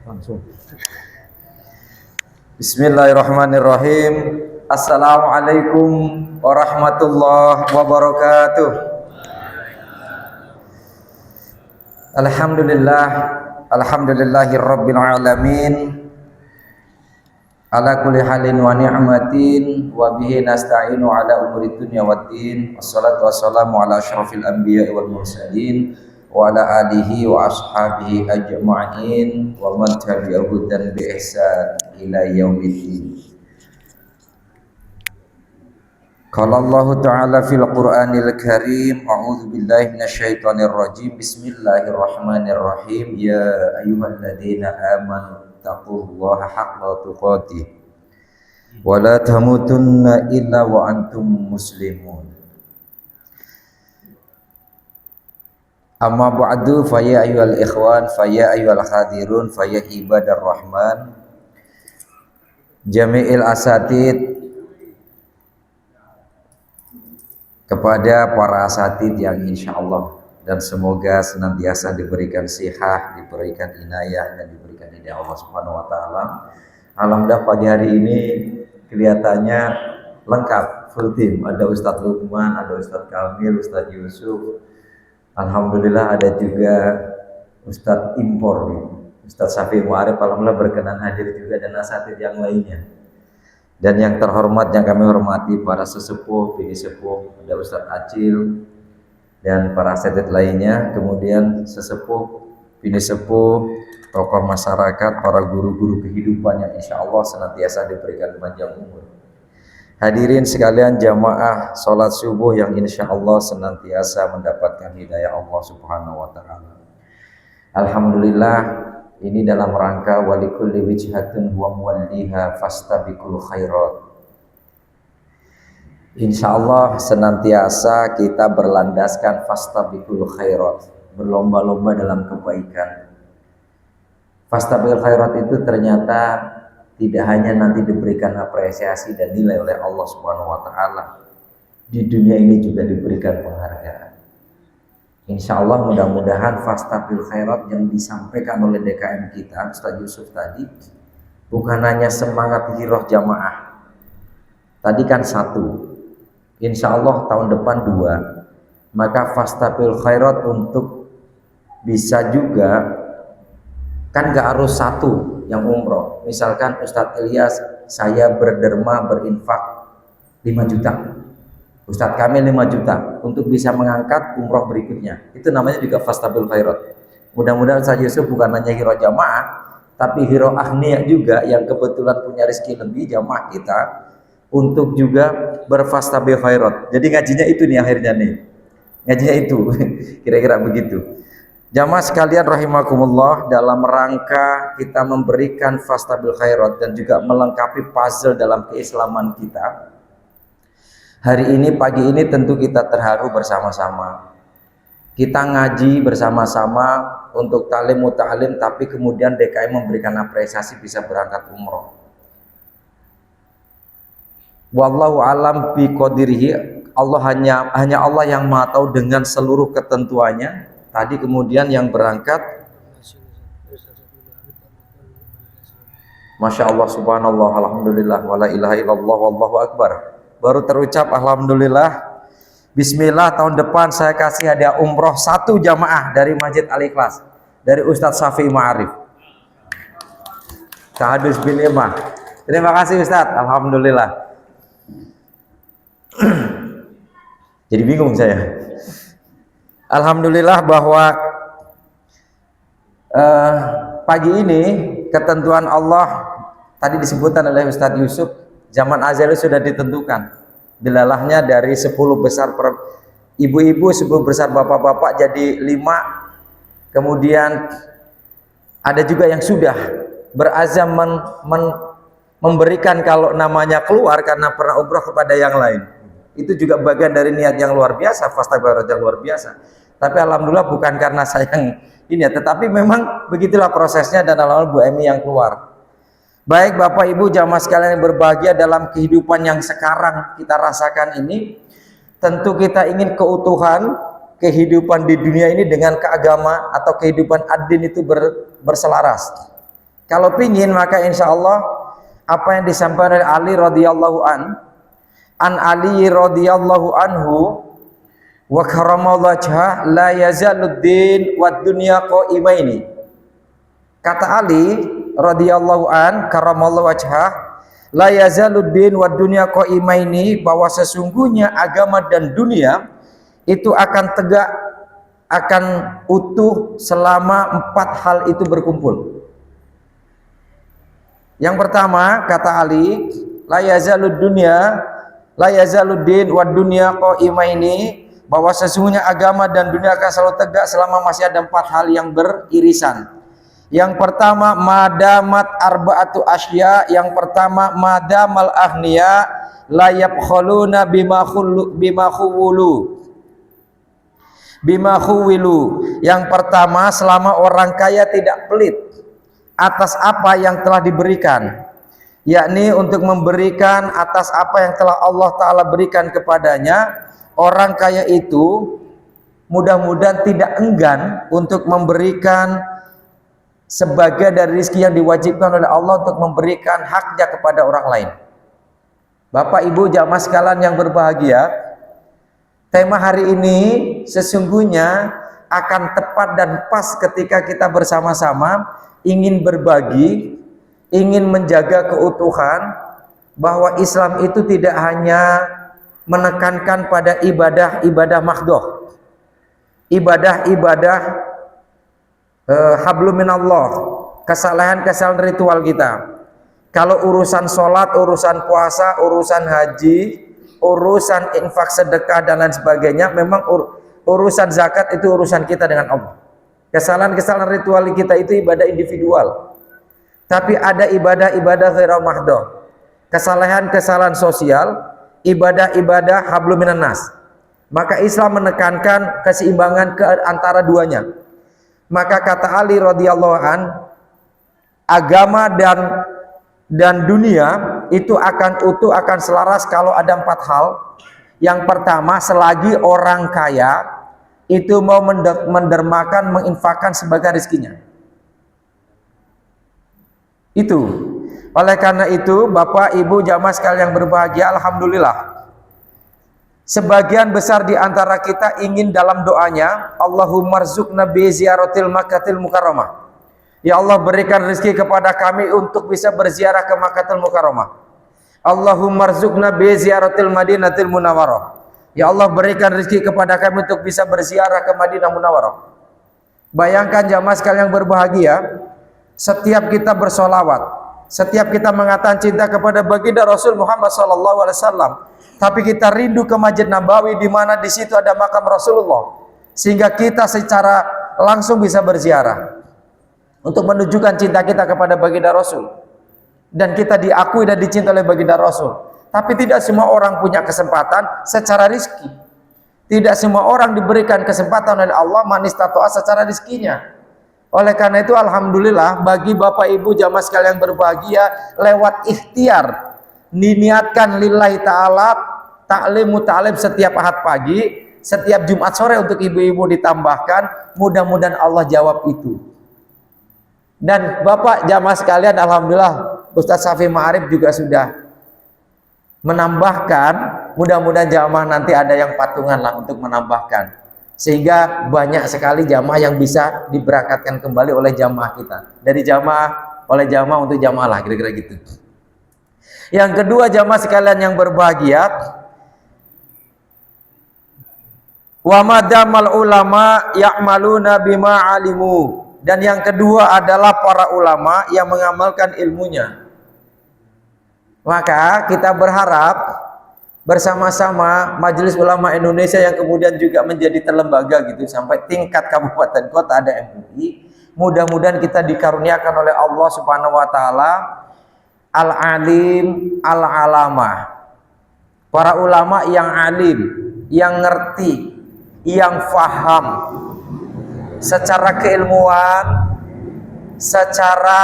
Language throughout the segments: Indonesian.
Langsung. Bismillahirrahmanirrahim. Assalamualaikum warahmatullahi wabarakatuh. Alhamdulillahirabbil alamin. Ala kulli halin wa ni'matin wa bihi nasta'inu ala umuri dunya waddin. Wassalatu wassalamu ala asyrafil anbiya'i wal mursalin wa ala alihi wa ashabihi ajma'in wa man tabi'ahu dan bi ihsan ila yaumiddin. Qala Allah Ta'ala fil Qur'anil Karim, a'udzu billahi minasyaitonir rajim. Bismillahirrahmanirrahim. Ya ayyuhalladzina amanu taqullaha haqqa tuqatih wa la tamutunna illa wa antum muslimun. Amma ba'du, fa ya ayyuhal ikhwan, fa ya ayyuhal hadirun, fa ya ibadar rahman, jami'il asatid, kepada para asatid yang insyaallah dan semoga senantiasa diberikan sihah, diberikan inayah dan diberikan hidayah Allah Subhanahu wa taala. Alhamdulillah pagi hari ini kelihatannya lengkap, full team. Ada Ustadz Lukman, ada Ustadz Kamil, Ustadz Yusuf. Alhamdulillah ada juga Ustadz impor nih, Ustadz Syafi'i Mu'arif. Alhamdulillah berkenan hadir juga dan asatid yang lainnya. Dan yang terhormat yang kami hormati para sesepuh, bini sepuh, ada Ustadz Acil dan para asatid lainnya, kemudian sesepuh, bini sepuh, tokoh masyarakat, para guru-guru kehidupan yang insya Allah senantiasa diberikan panjang umur. Hadirin sekalian jamaah sholat subuh yang insya Allah senantiasa mendapatkan hidayah Allah Subhanahu wa ta'ala. Alhamdulillah, ini dalam rangka walikulli wijhatun huwa muwalliha fastabiqul khairat. Insyaallah senantiasa kita berlandaskan fastabiqul khairat, berlomba-lomba dalam kebaikan. Fastabiqul khairat itu ternyata tidak hanya nanti diberikan apresiasi dan nilai oleh Allah Subhanahu wa taala. Di dunia ini juga diberikan penghargaan. Insya Allah mudah-mudahan fastabil khairat yang disampaikan oleh DKM kita Ustaz Yusuf tadi bukan hanya semangat hiroh jamaah. Tadi kan 1, insya Allah tahun depan 2. Maka fastabil khairat untuk bisa juga, kan gak harus 1 yang umroh. Misalkan Ustadz Ilyas, saya berderma berinfak 5 juta, Ustadz Kamil 5 juta untuk bisa mengangkat umroh berikutnya. Itu namanya juga fastabil khairat. Mudah-mudahan Ustadz Yusuf bukan hanya hiro jamaah, tapi hiro ahniya juga yang kebetulan punya rezeki lebih jamaah kita untuk juga berfastabil khairat. Jadi ngajinya itu nih akhirnya nih. Ngajinya itu kira-kira begitu. Jamaah sekalian rahimakumullah, dalam rangka kita memberikan fastabil khairat dan juga melengkapi puzzle dalam keislaman kita. Hari ini, pagi ini tentu kita terharu bersama-sama. Kita ngaji bersama-sama untuk talim muta'alim, tapi kemudian DKM memberikan apresiasi bisa berangkat umroh. Wallahu alam bi qadirihi. Allah hanya Allah yang Maha tahu dengan seluruh ketentuannya. Tadi kemudian yang berangkat, Masya Allah, subhanallah, alhamdulillah, wala ilaha illallah, wallahu akbar. Baru terucap alhamdulillah. Bismillah, tahun depan saya kasih hadiah umroh 1 jamaah dari Masjid Al-Ikhlas, dari Ustadz Syafi'i Mu'arif. Tahadus bin Imah. Terima kasih Ustadz, alhamdulillah. Jadi bingung saya. Alhamdulillah bahwa pagi ini ketentuan Allah tadi disebutkan oleh Ustadz Yusuf, zaman azali sudah ditentukan. Dilalahnya dari 10 besar ibu-ibu, 10 besar bapak-bapak jadi 5. Kemudian ada juga yang sudah berazam memberikan kalau namanya keluar karena pernah umroh kepada yang lain. Itu juga bagian dari niat yang luar biasa, fastabil yang luar biasa. Tapi alhamdulillah bukan karena sayang ini ya, tetapi memang begitulah prosesnya dan alhamdulillah Bu Emi yang keluar. Baik Bapak Ibu jamaah sekalian yang berbahagia, dalam kehidupan yang sekarang kita rasakan ini, tentu kita ingin keutuhan, kehidupan di dunia ini dengan keagama atau kehidupan ad-din itu berselaras. Kalau pingin, maka insya Allah apa yang disampaikan oleh Ali radhiyallahu an Ali radhiyallahu anhu wa karamallahu wajhah la yazaluddin wad dunya qaimaini. Kata Ali radhiyallahu an karamallahu wajhah, la yazaluddin wad dunya qaimaini, bahwa sesungguhnya agama dan dunia itu akan tegak, akan utuh selama 4 hal itu berkumpul. Yang pertama, kata Ali, la yazaluddin wad dunya qaimaini, bahwa sesungguhnya agama dan dunia akan selalu tegak selama masih ada 4 hal yang beririsan. Yang pertama, madamat arba'atu asya. Yang pertama, madamal aghniya la yabkhuluna bima khuwilu. Yang pertama, selama orang kaya tidak pelit atas apa yang telah diberikan, yakni untuk memberikan atas apa yang telah Allah Ta'ala berikan kepadanya. Orang kaya itu mudah-mudahan tidak enggan untuk memberikan sebagian dari rezeki yang diwajibkan oleh Allah untuk memberikan haknya kepada orang lain. Bapak Ibu jamaah sekalian yang berbahagia, tema hari ini sesungguhnya akan tepat dan pas ketika kita bersama-sama ingin berbagi, ingin menjaga keutuhan, bahwa Islam itu tidak hanya menekankan pada ibadah-ibadah mahdhah, ibadah-ibadah hablum minallah, kesalahan-kesalahan ritual kita. Kalau urusan sholat, urusan puasa, urusan haji, urusan infak sedekah dan lain sebagainya, memang urusan zakat itu urusan kita dengan Allah. Kesalahan-kesalahan ritual kita itu ibadah individual. Tapi ada ibadah-ibadah ghairu mahdhah, kesalahan-kesalahan sosial, ibadah-ibadah hablum minan nas. Maka Islam menekankan keseimbangan ke antara duanya. Maka kata Ali radhiyallahu an, agama dan dunia itu akan utuh, akan selaras kalau ada 4 hal. Yang pertama, selagi orang kaya itu mau mendermakan, menginfakkan sebagian rezekinya. Itu. Oleh karena itu, Bapak Ibu jamaah sekalian yang berbahagia, alhamdulillah, sebagian besar di antara kita ingin dalam doanya, Allahumma rzuqna bi ziyaratil Makkatil Mukarramah. Ya Allah, berikan rezeki kepada kami untuk bisa berziarah ke Makkatul Mukarramah. Allahumma rzuqna bi ziyaratil Madinatil Munawwarah. Ya Allah, berikan rezeki kepada kami untuk bisa berziarah ke Madinah Munawwarah. Bayangkan jamaah sekalian yang berbahagia, setiap kita bersolawat, setiap kita mengatakan cinta kepada baginda Rasul Muhammad SAW, tapi kita rindu ke Masjid Nabawi, di mana di situ ada makam Rasulullah, sehingga kita secara langsung bisa berziarah untuk menunjukkan cinta kita kepada baginda Rasul, dan kita diakui dan dicintai oleh baginda Rasul. Tapi tidak semua orang punya kesempatan secara rizki. Tidak semua orang diberikan kesempatan oleh Allah manistato'a secara rizkinya. Oleh karena itu, alhamdulillah, bagi Bapak Ibu jamaah sekalian berbahagia, lewat ikhtiar diniatkan lillahi ta'ala ta'lim setiap ahad pagi, setiap Jumat sore untuk ibu-ibu ditambahkan, mudah-mudahan Allah jawab itu. Dan Bapak jamaah sekalian, alhamdulillah Ustaz Safi Ma'arif juga sudah menambahkan, mudah-mudahan jamaah nanti ada yang patungan lah untuk menambahkan, sehingga banyak sekali jamaah yang bisa diberangkatkan kembali oleh jamaah kita, dari jamaah oleh jamaah untuk jamaah lah, kira-kira gitu. Yang kedua jamaah sekalian yang berbahagia, wa madamal ulama ya'maluna bima alimu, dan yang kedua adalah para ulama yang mengamalkan ilmunya. Maka kita berharap bersama-sama Majelis Ulama Indonesia yang kemudian juga menjadi terlembaga gitu sampai tingkat kabupaten kota ada MUI, mudah-mudahan kita dikaruniakan oleh Allah Subhanahu wa taala al-alim al-alamah, para ulama yang alim, yang ngerti, yang faham secara keilmuan, secara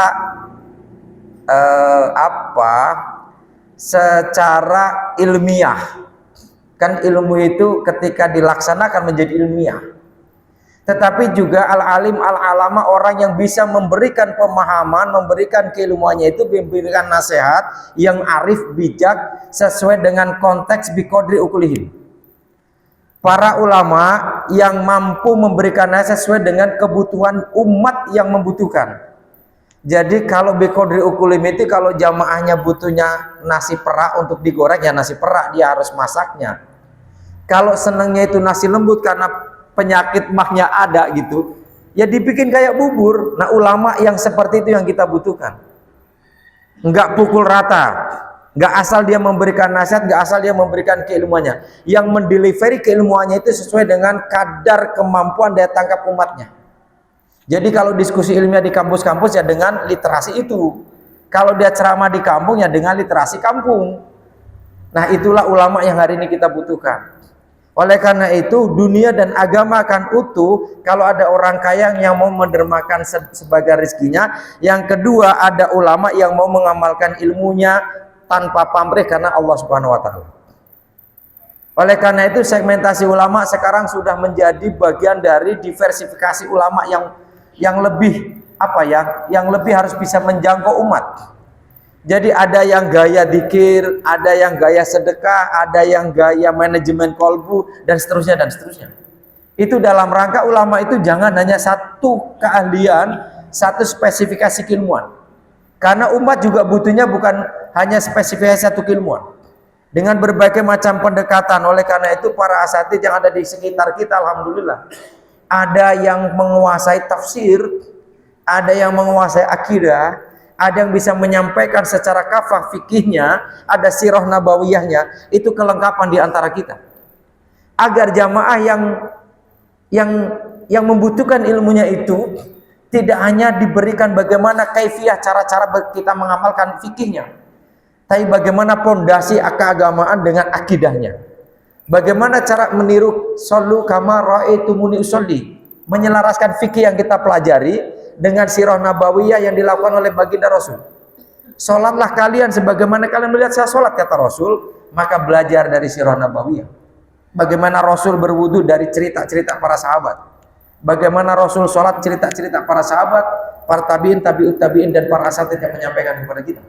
secara ilmiah. Kan ilmu itu ketika dilaksanakan menjadi ilmiah. Tetapi juga al-alim al-alama, orang yang bisa memberikan pemahaman, memberikan keilmuannya itu, memberikan nasihat yang arif, bijak, sesuai dengan konteks biqadri ukulihim. Para ulama yang mampu memberikan nasihat sesuai dengan kebutuhan umat yang membutuhkan. Jadi kalau biqadri ukulihim itu, kalau jamaahnya butuhnya nasi perak untuk digoreng, ya nasi perak dia harus masaknya. Kalau senangnya itu nasi lembut karena penyakit mahnya ada gitu, ya dibikin kayak bubur. Nah, ulama yang seperti itu yang kita butuhkan. Enggak pukul rata, enggak asal dia memberikan nasihat, enggak asal dia memberikan keilmuannya. Yang mendelivery keilmuannya itu sesuai dengan kadar kemampuan daya tangkap umatnya. Jadi kalau diskusi ilmiah di kampus-kampus ya dengan literasi itu. Kalau dia ceramah di kampung ya dengan literasi kampung. Nah, itulah ulama yang hari ini kita butuhkan. Oleh karena itu, dunia dan agama akan utuh kalau ada orang kaya yang mau mendermakan sebagai rezekinya. Yang kedua, ada ulama yang mau mengamalkan ilmunya tanpa pamrih karena Allah Subhanahu wa taala. Oleh karena itu, segmentasi ulama sekarang sudah menjadi bagian dari diversifikasi ulama yang lebih yang lebih harus bisa menjangkau umat. Jadi ada yang gaya dzikir, ada yang gaya sedekah, ada yang gaya manajemen kolbu, dan seterusnya dan seterusnya. Itu dalam rangka ulama itu jangan hanya satu keahlian, satu spesifikasi keilmuan. Karena umat juga butuhnya bukan hanya spesifikasi satu keilmuan. Dengan berbagai macam pendekatan. Oleh karena itu para asatidz yang ada di sekitar kita, alhamdulillah, ada yang menguasai tafsir, ada yang menguasai akidah, ada yang bisa menyampaikan secara kafah fikihnya, ada sirah nabawiyahnya. Itu kelengkapan di antara kita. Agar jamaah yang membutuhkan ilmunya itu tidak hanya diberikan bagaimana kaifiyah cara-cara kita mengamalkan fikihnya, tapi bagaimana pondasi keagamaan dengan akidahnya. Bagaimana cara meniru sallu kama ra'aitumuni usolli, menyelaraskan fikih yang kita pelajari dengan sirah nabawiyah yang dilakukan oleh baginda Rasul. Sholatlah kalian sebagaimana kalian melihat saya sholat, kata Rasul. Maka belajar dari sirah nabawiyah. Bagaimana Rasul berwudu dari cerita-cerita para sahabat. Bagaimana Rasul sholat, cerita-cerita para sahabat, para tabi'in, tabi'ut tabi'in, dan para asatidz yang menyampaikan kepada kita.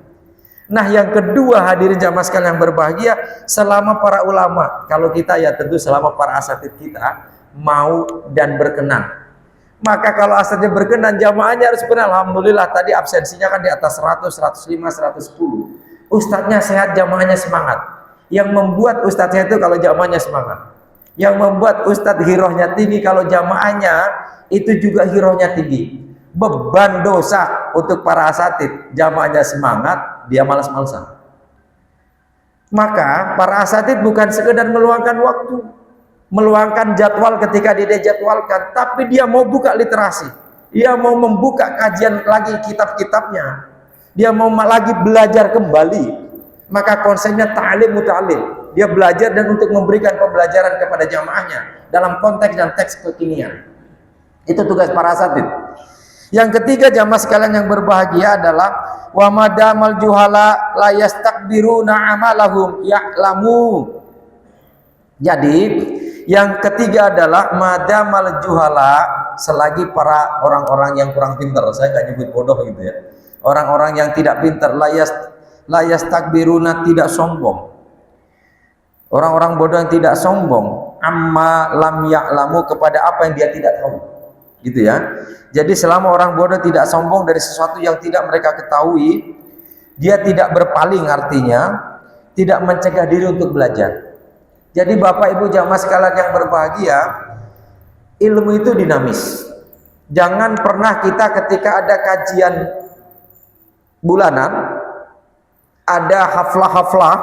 Nah, yang kedua, hadirin jamaah sekalian yang berbahagia, selama para ulama, kalau kita ya tentu selama para asatidz kita mau dan berkenan. Maka kalau asatidz berkenan, jamaahnya harus benar. Alhamdulillah tadi absensinya kan di atas 100, 105, 110. Ustadznya sehat, jamaahnya semangat. Yang membuat ustadznya itu kalau jamaahnya semangat. Yang membuat ustadz hirohnya tinggi kalau jamaahnya itu juga hirohnya tinggi. Beban dosa untuk para asatidz, jamaahnya semangat, dia malas-malasan. Maka para asatidz bukan sekedar meluangkan waktu, meluangkan jadwal ketika dia jadwalkan, tapi dia mau buka literasi, dia mau membuka kajian lagi kitab-kitabnya, dia mau lagi belajar kembali. Maka konsepnya ta'lim muta'lim, dia belajar dan untuk memberikan pembelajaran kepada jamaahnya dalam konteks dan teks kekinian. Itu tugas para asatidz. Yang ketiga jamaah sekalian yang berbahagia adalah wa madamal juhala la yastakbiruna amalahum ya'lamu. Jadi yang ketiga adalah madamal juhala, selagi para orang-orang yang kurang pintar, saya nggak nyebut bodoh gitu ya, orang-orang yang tidak pintar, layas takbiruna, tidak sombong, orang-orang bodoh yang tidak sombong, amma lam ya'lamu, kepada apa yang dia tidak tahu, gitu ya. Jadi selama orang bodoh tidak sombong dari sesuatu yang tidak mereka ketahui, dia tidak berpaling, artinya tidak mencegah diri untuk belajar. Jadi Bapak Ibu jamaah sekalian yang berbahagia, ilmu itu dinamis. Jangan pernah kita ketika ada kajian bulanan, ada haflah-haflah,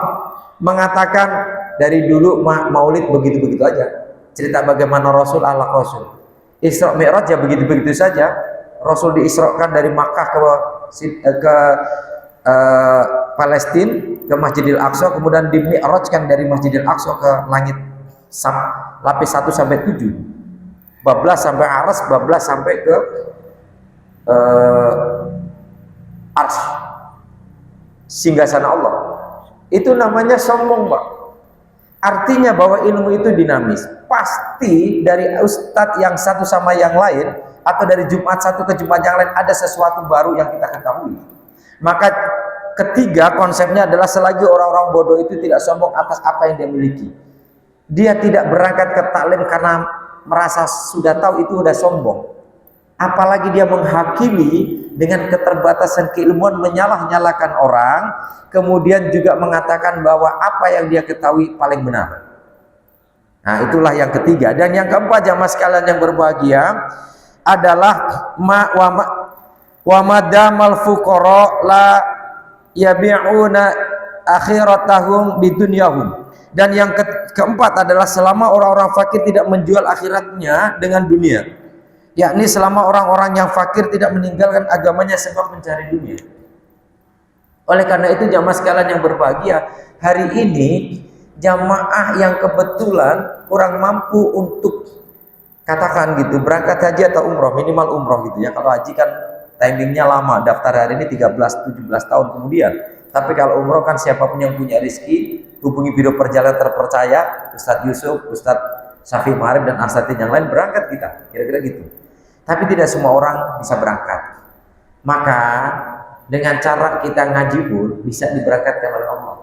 mengatakan dari dulu maulid begitu-begitu aja. Cerita bagaimana Rasul, ala Rasul. Isra Mi'raj ya begitu-begitu saja. Rasul diisrokan dari Makkah ke Palestina, ke Masjidil Aqsa, kemudian dimi'rajkan dari Masjidil Aqsa ke langit lapis 1 sampai 7, bablas sampai aras, bablas sampai ke ars, singgasana Allah. Itu namanya sombong, Pak. Artinya bahwa ilmu itu dinamis. Pasti dari ustadz yang satu sama yang lain, atau dari Jumat satu ke Jumat yang lain, ada sesuatu baru yang kita ketahui. Maka ketiga konsepnya adalah selagi orang-orang bodoh itu tidak sombong atas apa yang dia miliki. Dia tidak berangkat ke taklim karena merasa sudah tahu, itu udah sombong. Apalagi dia menghakimi dengan keterbatasan keilmuan, menyalah-nyalakan orang, kemudian juga mengatakan bahwa apa yang dia ketahui paling benar. Nah, itulah yang ketiga. Dan yang keempat, jamaah sekalian yang berbahagia, adalah wa madamal fuqara la yabi'una akhiratahum bidunyahum. Dan yang keempat adalah selama orang-orang fakir tidak menjual akhiratnya dengan dunia. Yakni selama orang-orang yang fakir tidak meninggalkan agamanya sebab mencari dunia. Oleh karena itu jamaah sekalian yang berbahagia, hari ini jamaah yang kebetulan kurang mampu untuk katakan gitu berangkat haji atau umroh, minimal umroh gitu ya. Kalau haji kan timingnya lama, daftar hari ini 13-17 tahun kemudian. Tapi kalau umroh kan siapapun yang punya rezeki, hubungi biro perjalanan terpercaya, Ustadz Yusuf, Ustadz Syafiq Ma'arif dan asatidz yang lain, berangkat kita, kira-kira gitu. Tapi tidak semua orang bisa berangkat. Maka dengan cara kita ngaji pun bisa diberangkatkan oleh Allah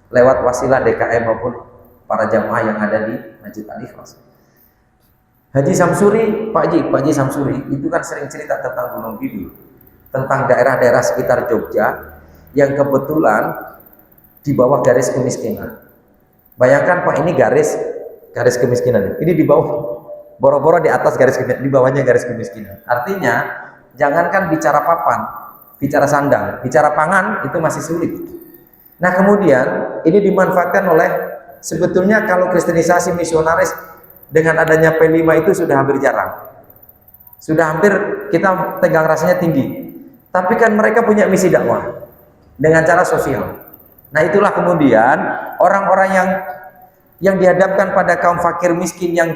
lewat wasilah DKM maupun para jamaah yang ada di Masjid Al-Ikhlas. Haji Samsuri, Pak Haji Samsuri itu kan sering cerita tentang Gunung Kidul, tentang daerah-daerah sekitar Jogja yang kebetulan di bawah garis kemiskinan. Bayangkan Pak, ini garis kemiskinan, ini di bawah, boro-boro di atas garis kemiskinan, di bawahnya garis kemiskinan. Artinya jangankan bicara papan, bicara sandang, bicara pangan itu masih sulit. Nah kemudian ini dimanfaatkan oleh, sebetulnya kalau kristenisasi misionaris dengan adanya P5 itu sudah hampir jarang, sudah hampir kita tegang rasanya tinggi. Tapi kan mereka punya misi dakwah dengan cara sosial. Nah itulah kemudian orang-orang yang dihadapkan pada kaum fakir miskin yang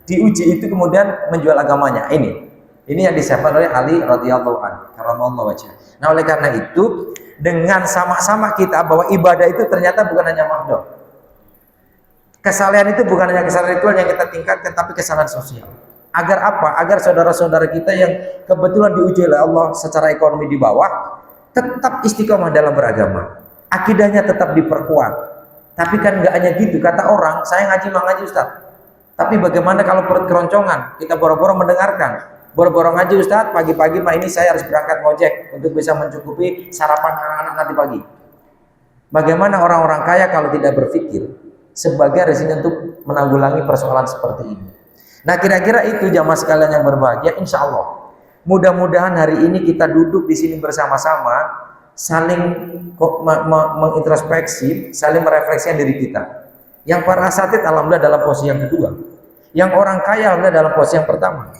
diuji itu kemudian menjual agamanya. Ini yang disiapkan oleh Ali radhiyallahu anhu karramallahu wajhah. Nah oleh karena itu, dengan sama-sama kita bahwa ibadah itu ternyata bukan hanya mahdoh. Kesalehan itu bukan hanya kesalahan ritual yang kita tingkatkan, tapi kesalahan sosial. Agar apa? Agar saudara-saudara kita yang kebetulan diuji oleh Allah secara ekonomi di bawah tetap istiqomah dalam beragama, akidahnya tetap diperkuat. Tapi kan nggak hanya gitu, kata orang, saya ngaji mah ngaji Ustaz, tapi bagaimana kalau perut keroncongan? Kita boro-boro mendengarkan, boro-boro ngaji Ustaz, pagi-pagi mah ini saya harus berangkat ngojek untuk bisa mencukupi sarapan anak-anak nanti pagi. Bagaimana orang-orang kaya kalau tidak berpikir sebagai resiko untuk menanggulangi persoalan seperti ini? Nah kira-kira itu jamaah sekalian yang berbahagia, insya Allah mudah-mudahan hari ini kita duduk di sini bersama-sama, saling mengintrospeksi, saling merefleksikan diri kita. Yang para asatidz alhamdulillah dalam posisi yang kedua, yang orang kaya alhamdulillah dalam posisi yang pertama,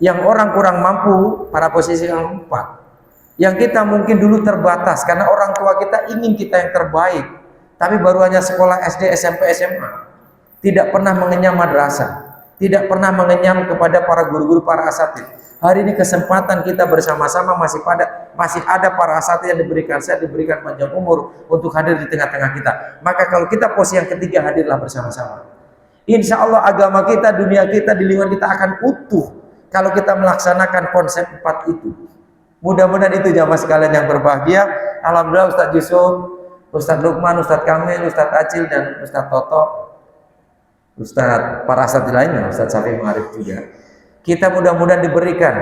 yang orang kurang mampu pada posisi yang keempat, yang kita mungkin dulu terbatas karena orang tua kita ingin kita yang terbaik, tapi baru hanya sekolah SD, SMP, SMA, tidak pernah mengenyam madrasah, tidak pernah mengenyam kepada para guru-guru, para asatidz. Hari ini kesempatan kita bersama-sama masih ada para asatidz yang diberikan sehat, diberikan panjang umur untuk hadir di tengah-tengah kita. Maka kalau kita posisi yang ketiga, hadirlah bersama-sama. Insya Allah agama kita, dunia kita, di lingkungan kita akan utuh kalau kita melaksanakan konsep 4 itu. Mudah-mudahan itu jamaah sekalian yang berbahagia. Alhamdulillah Ustadz Yusuf, Ustadz Lukman, Ustadz Kamil, Ustadz Acil, dan Ustadz Toto, Ustadz para asatidz lainnya, Ustadz Syafiq Ma'arif juga. Kita mudah-mudahan diberikan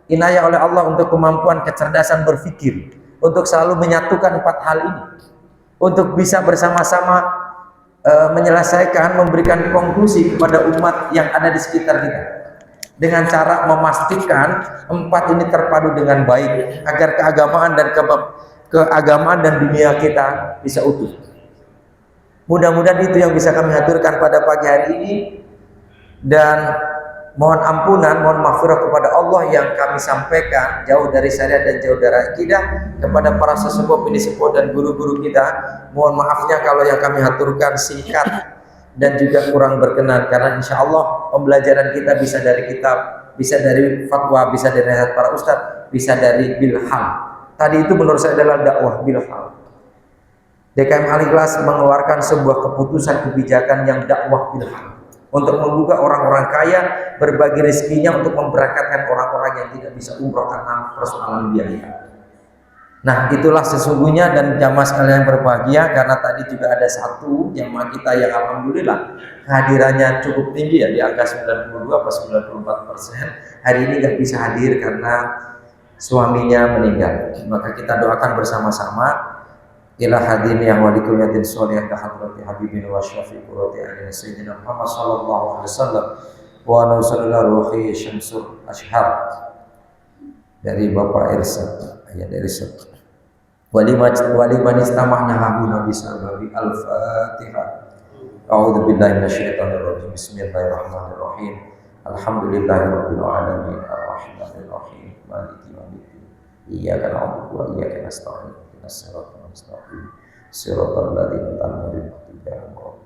inayah oleh Allah untuk kemampuan kecerdasan berpikir, untuk selalu menyatukan 4 hal ini, untuk bisa bersama-sama menyelesaikan, memberikan konklusi kepada umat yang ada di sekitar kita, dengan cara memastikan 4 ini terpadu dengan baik, agar keagamaan dan dunia kita bisa utuh. Mudah-mudahan itu yang bisa kami haturkan pada pagi hari ini, dan mohon ampunan, mohon maghfirah kepada Allah yang kami sampaikan jauh dari syariat dan jauh dari akidah, kepada para sesepuh, penisepuh dan guru-guru kita. Mohon maafnya kalau yang kami haturkan singkat dan juga kurang berkenan, karena insya Allah pembelajaran kita bisa dari kitab, bisa dari fatwa, bisa dari nasihat para ustadz, bisa dari bilham. Tadi itu menurut saya adalah dakwah bilham. DKM Al-Ikhlas mengeluarkan sebuah keputusan kebijakan yang dakwah bil haq untuk membuka orang-orang kaya berbagi rezekinya untuk memberangkatkan orang-orang yang tidak bisa umroh karena persoalan biaya. Nah, itulah sesungguhnya dan jamaah sekalian berbahagia, karena tadi juga ada satu jamaah kita yang alhamdulillah kehadirannya cukup tinggi ya, di angka 92 atau 94%. Hari ini nggak bisa hadir karena suaminya meninggal. Maka kita doakan bersama-sama ila hadin yang walikuliyatin sholih ka hadrati habibin wa syafi'i qurrati a'yun sayyidina Muhammad sallallahu alaihi wasallam wa nasallallahu ruhi syamsul ashhar dari Bapak Irsad, ayat Irsad. Waliman istama'na habuna bisababi al-Fatihah. A'udzu billahi minasyaitonir rajim. Bismillahirrahmanirrahim. Alhamdulillahirabbil alamin arrahmanir rahim maliki yaumiddin. Iyyaka na'budu wa iyyaka nasta'in. Ihdinas siratal mustaqim. Siratal ladzina an'amta 'alaihim.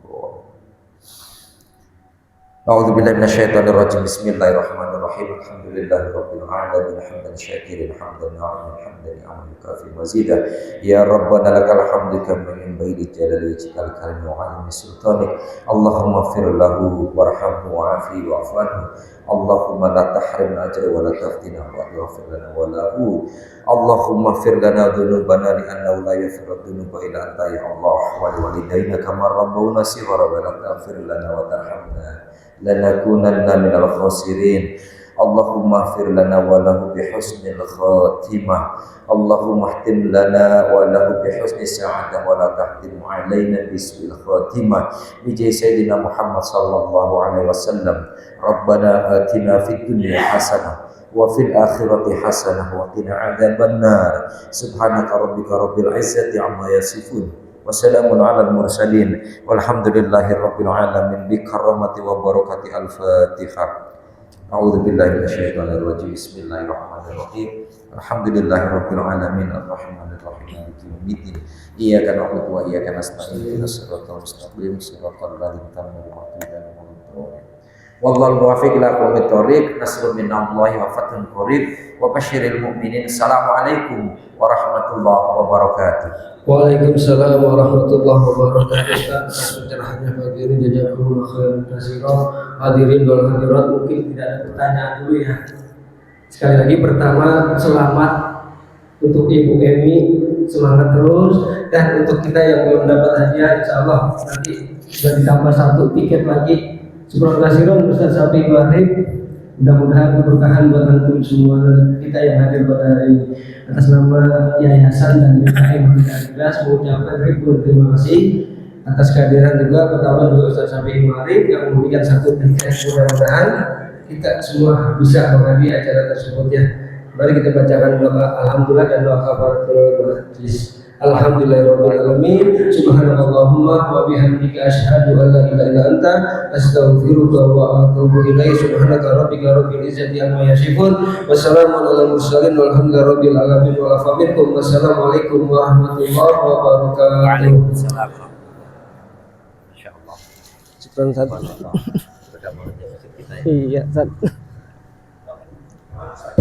A'udzu billahi minasyaitonir rajim. Bismillahirrahmanirrahim. Alhamdulillahirabbil alamin hamdan syakirin hamdan na'iman hamdan ni'aman kafi mazida. Ya rabbana lakal hamdu kama yanbaghi li jalali wajhikal karim wa 'azimi sultanik. Allahumma fir lahu warhamhu wa'afihi wa'fu anhu. Allahumma la tahrimna ajra wa la taftina wa ighfir lana wa lahu. Allahumma fir lana dhunubana li annahu la yaghfiru dhunuba illa anta ya Allah, wa li walidayna kama rabbawna shighara wa la taghfir lana wa tarhamna lanakunanna minal khasirin. Allahumma fir lana wa lahu bihusnil khatimah. Allahumma ihtim lana wa lahu bihusni sa'adah wa la tahtim alaina bismil khatimah. Bijai Sayyidina Muhammad sallallahu alaihi wasallam. Rabbana atina fid dunya hasanah wa fil akhirati hasanah wa qina adzabannar. Subhanaka rabbika rabbil izzati amma yasifun. Wassalamun ala al-mursalin walhamdulillahi rabbil alamin bi karamati wa barakati al-Fatihah. A'udzu billahi minasyaitonir rajim. Bismillahirrahmanirrahim. Alhamdulillahi rabbil alamin arrahmanir rahim maliki yaumiddin. Iyyaka na'budu wa iyyaka nasta'in. Ihdinas siratal mustaqim siratal ladzina an'amta 'alaihim. Wallahul muwaffiq ila aqwamit thoriq. Nasrun minallahi wa fathun qarib wa basyiril mu'minin. Assalamualaikum warahmatullahi wabarakatuh. Waalaikumsalam warahmatullahi wabarakatuh. Pencerahannya pagi ini jazakumullah khairan katsiran. Hadirin wal hadirat, mungkin tidak ada pertanyaan dulu ya. Sekali lagi pertama, selamat untuk Ibu Emi, semangat terus, dan untuk kita yang belum dapat hadiah, insyaallah nanti sudah ditambah satu tiket lagi. Syukur kasiron Ustaz Safi Ibrahim. Mudah-mudahan keberkahan buat antum semua kita yang hadir pada hari ini. Atas nama Yayasan dan DKM Al-Ikhlas mengucapkan ribuan terima kasih atas kehadiran juga. Pertama juga Ustaz Safi Ibrahim yang memberikan satu tiket. Mudah-mudahan kita semua bisa menghadiri acara tersebut ya. Mari kita bacakan doa alhamdulillah dan doa kafaratul majlis. Alhamdulillahirabbil alamin. Subhanallahumma wa bihamdika asyhadu an la ilaha illa anta astaghfiruka wa atubu ilaik. Subhanaka rabbika rabbil izzati amma yasifun. Wassalamun ala mursalin walhamdulillahi rabbil alamin. Wa afa minkum. Wassalamualaikum warahmatullahi wabarakatuh. Waalaikumsalam. Insyaallah. Syukran Ustaz. Iya, Ustaz.